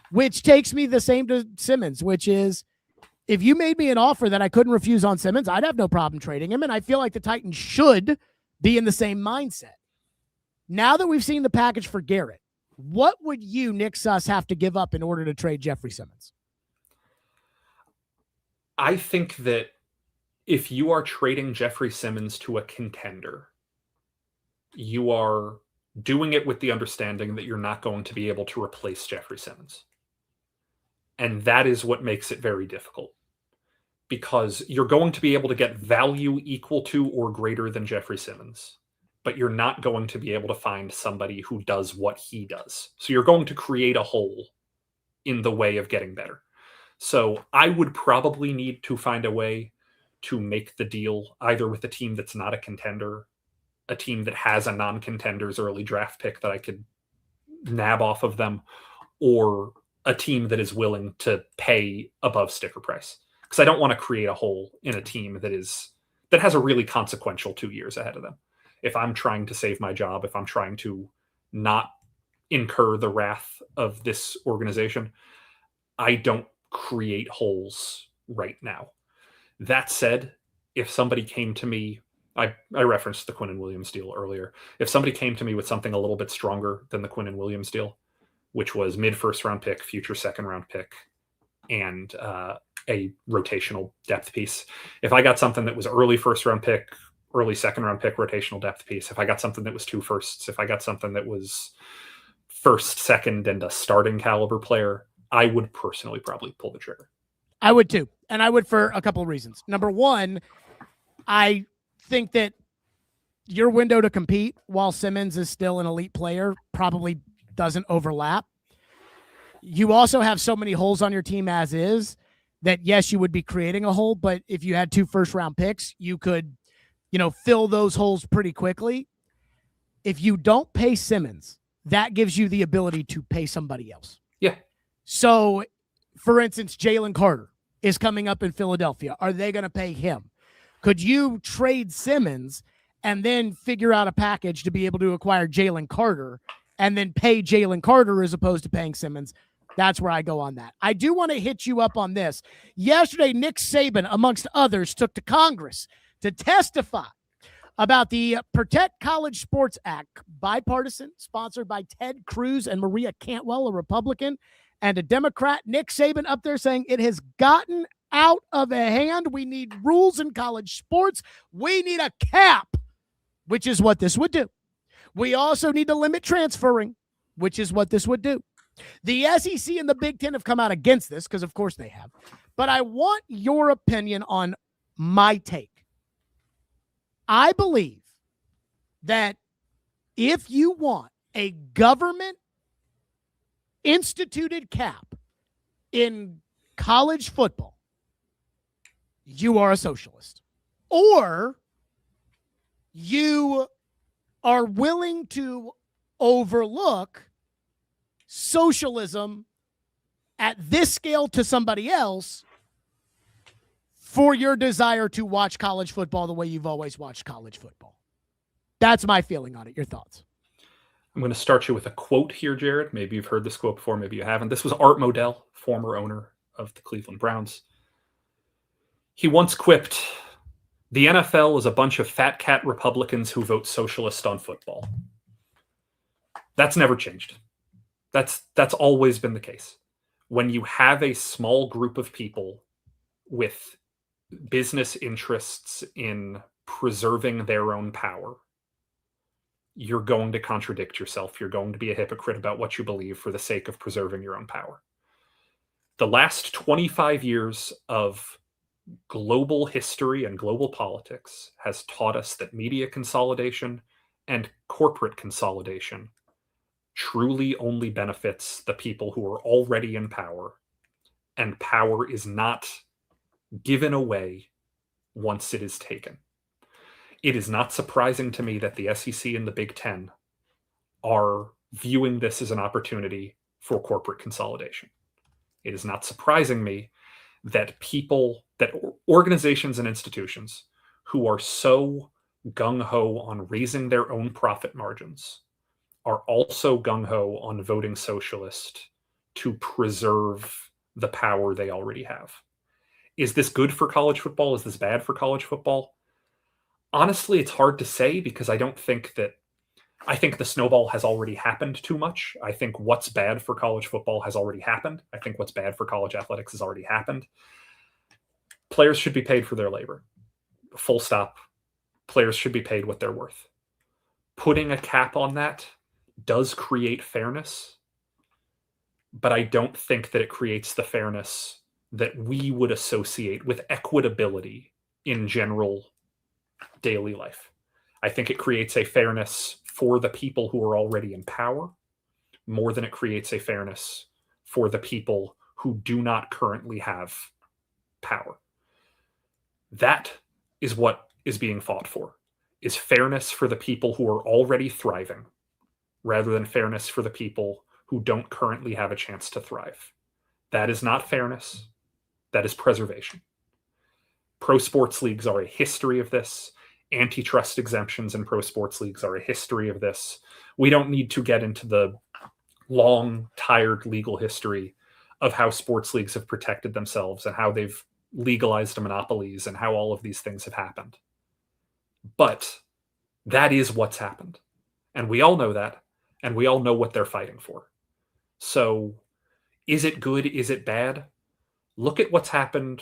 Which takes me the same to Simmons, which is if you made me an offer that I couldn't refuse on Simmons, I'd have no problem trading him. And I feel like the Titans should be in the same mindset. Now that we've seen the package for Garrett, what would you, Nick Suss, have to give up in order to trade Jeffrey Simmons? I think that if you are trading Jeffrey Simmons to a contender, you are doing it with the understanding that you're not going to be able to replace Jeffrey Simmons. And that is what makes it very difficult, because you're going to be able to get value equal to or greater than Jeffrey Simmons, but you're not going to be able to find somebody who does what he does. So you're going to create a hole in the way of getting better. So I would probably need to find a way to make the deal either with a team that's not a contender a team that has a non-contenders early draft pick that I could nab off of them, or a team that is willing to pay above sticker price. Because I don't want to create a hole in a team that has a really consequential 2 years ahead of them. If I'm trying to save my job, if I'm trying to not incur the wrath of this organization, I don't create holes right now. That said, if somebody came to me, I referenced the Quinn and Williams deal earlier. If somebody came to me with something a little bit stronger than the Quinn and Williams deal, which was mid first round pick, future second round pick, and a rotational depth piece. If I got something that was early first round pick, early second round pick, rotational depth piece, if I got something that was 2 firsts, if I got something that was first, second, and a starting caliber player, I would personally probably pull the trigger. I would too. And I would for a couple of reasons. Number one, I think that your window to compete while Simmons is still an elite player probably doesn't overlap. You also have so many holes on your team as is that, yes, you would be creating a hole, but if you had 2 first round picks, you could, fill those holes pretty quickly. If you don't pay Simmons, that gives you the ability to pay somebody else. Yeah. So, for instance, Jalen Carter is coming up in Philadelphia. Are they going to pay him? Could you trade Simmons and then figure out a package to be able to acquire Jalen Carter and then pay Jalen Carter as opposed to paying Simmons? That's where I go on that. I do want to hit you up on this. Yesterday, Nick Saban, amongst others, took to Congress to testify about the Protect College Sports Act, bipartisan, sponsored by Ted Cruz and Maria Cantwell, a Republican, and a Democrat. Nick Saban up there saying it has gotten out of hand. We need rules in college sports. We need a cap, which is what this would do. We also need to limit transferring, which is what this would do. The SEC and the Big Ten have come out against this because, of course, they have. But I want your opinion on my take. I believe that if you want a government instituted cap in college football, you are a socialist. Or you are willing to overlook socialism at this scale to somebody else for your desire to watch college football the way you've always watched college football. That's my feeling on it. Your thoughts? I'm going to start you with a quote here, Jared. Maybe you've heard this quote before, maybe you haven't. This was Art Modell, former owner of the Cleveland Browns. He once quipped, "The NFL is a bunch of fat cat Republicans who vote socialist on football." That's never changed. That's always been the case. When you have a small group of people with business interests in preserving their own power, you're going to contradict yourself. You're going to be a hypocrite about what you believe for the sake of preserving your own power. The last 25 years of global history and global politics has taught us that media consolidation and corporate consolidation truly only benefits the people who are already in power, and power is not given away once it is taken. It is not surprising to me that the SEC and the Big Ten are viewing this as an opportunity for corporate consolidation. It is not surprising me that organizations and institutions who are so gung-ho on raising their own profit margins are also gung-ho on voting socialist to preserve the power they already have. Is this good for college football? Is this bad for college football? Honestly, it's hard to say because I think the snowball has already happened too much. I think what's bad for college football has already happened. I think what's bad for college athletics has already happened. Players should be paid for their labor. Full stop. Players should be paid what they're worth. Putting a cap on that does create fairness, but I don't think that it creates the fairness that we would associate with equitability in general daily life. I think it creates a fairness for the people who are already in power more than it creates a fairness for the people who do not currently have power. That is what is being fought for. is fairness for the people who are already thriving rather than fairness for the people who don't currently have a chance to thrive. That is not fairness. That is preservation. Pro sports leagues are a history of this. Antitrust exemptions in pro sports leagues are a history of this. We don't need to get into the long, tired legal history of how sports leagues have protected themselves and how they've legalized monopolies and how all of these things have happened. But that is what's happened. And we all know that. And we all know what they're fighting for. So is it good? Is it bad? Look at what's happened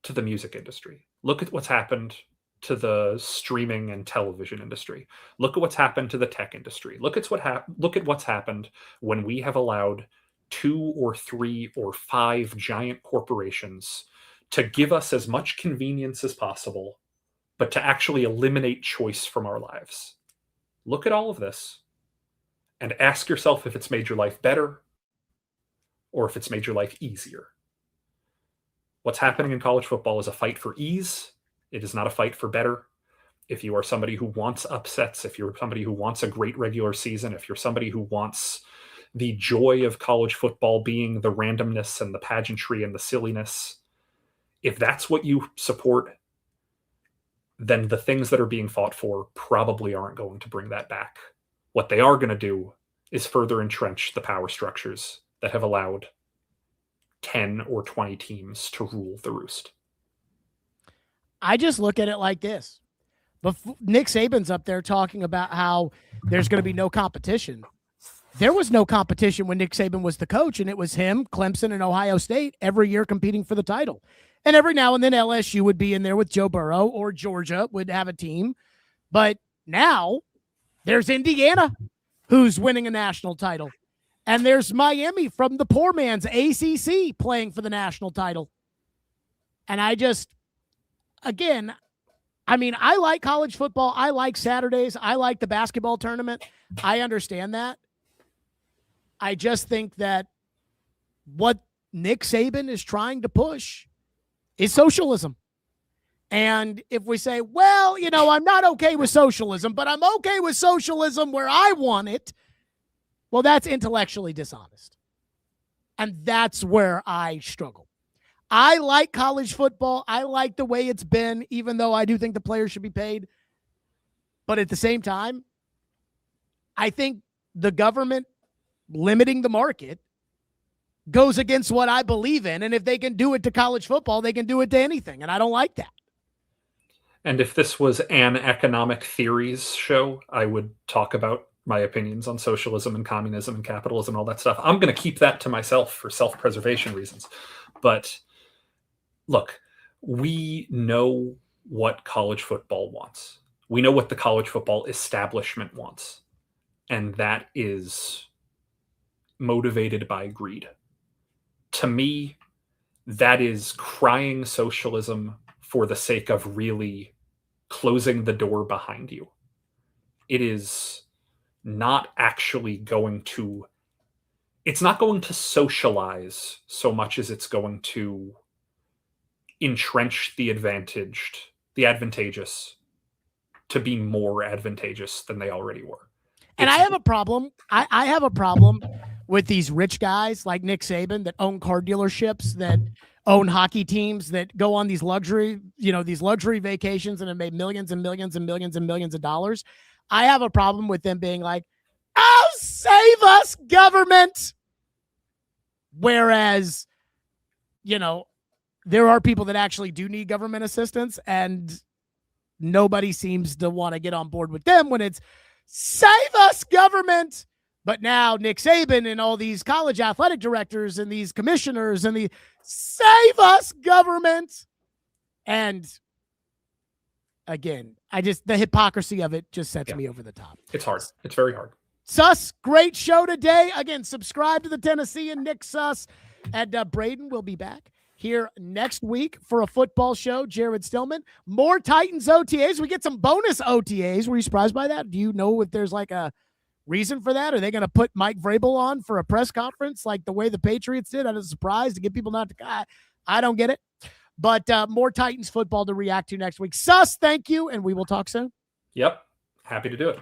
to the music industry. Look at what's happened to the streaming and television industry. Look at what's happened to the tech industry. Look at what's happened when we have allowed 2 or 3 or 5 giant corporations to give us as much convenience as possible, but to actually eliminate choice from our lives. Look at all of this and ask yourself if it's made your life better or if it's made your life easier. What's happening in college football is a fight for ease. It is not a fight for better. If you are somebody who wants upsets, if you're somebody who wants a great regular season, if you're somebody who wants the joy of college football being the randomness and the pageantry and the silliness, if that's what you support, then the things that are being fought for probably aren't going to bring that back. What they are going to do is further entrench the power structures that have allowed 10 or 20 teams to rule the roost. I just look at it like this. Nick Saban's up there talking about how there's going to be no competition. There was no competition when Nick Saban was the coach, and it was him, Clemson, and Ohio State every year competing for the title. And every now and then LSU would be in there with Joe Burrow, or Georgia would have a team. But now there's Indiana, who's winning a national title. And there's Miami from the poor man's ACC playing for the national title. And I like college football. I like Saturdays. I like the basketball tournament. I understand that. I just think that what Nick Saban is trying to push is socialism. And if we say, well, I'm not okay with socialism, but I'm okay with socialism where I want it, well, that's intellectually dishonest. And that's where I struggle. I like college football. I like the way it's been, even though I do think the players should be paid. But at the same time, I think the government limiting the market goes against what I believe in. And if they can do it to college football, they can do it to anything. And I don't like that. And if this was an economic theories show, I would talk about my opinions on socialism and communism and capitalism and all that stuff. I'm going to keep that to myself for self-preservation reasons. But look, we know what college football wants. We know what the college football establishment wants. And that is motivated by greed. To me, that is crying socialism for the sake of really closing the door behind you. It is not actually going to, it's not going to socialize so much as it's going to entrench the advantageous to be more advantageous than they already were. And I have a problem. I have a problem with these rich guys like Nick Saban that own car dealerships, that own hockey teams, that go on these luxury vacations and have made millions and millions and millions and millions of dollars. I have a problem with them being like, oh, save us, government. Whereas, there are people that actually do need government assistance, and nobody seems to want to get on board with them when it's save us, government. But now Nick Saban and all these college athletic directors and these commissioners and the save us, government. And again, the hypocrisy of it just sets me over the top. It's hard. It's very hard. Suss, great show today. Again, subscribe to the Tennessee and Nick Suss. And Braden will be back here next week for a football show. Jared Stillman. More Titans OTAs. We get some bonus OTAs. Were you surprised by that? Do you know if there's like a reason for that? Are they going to put Mike Vrabel on for a press conference like the way the Patriots did? I was surprised to get people not to. I don't get it. But more Titans football to react to next week. Suss, thank you, and we will talk soon. Yep. Happy to do it.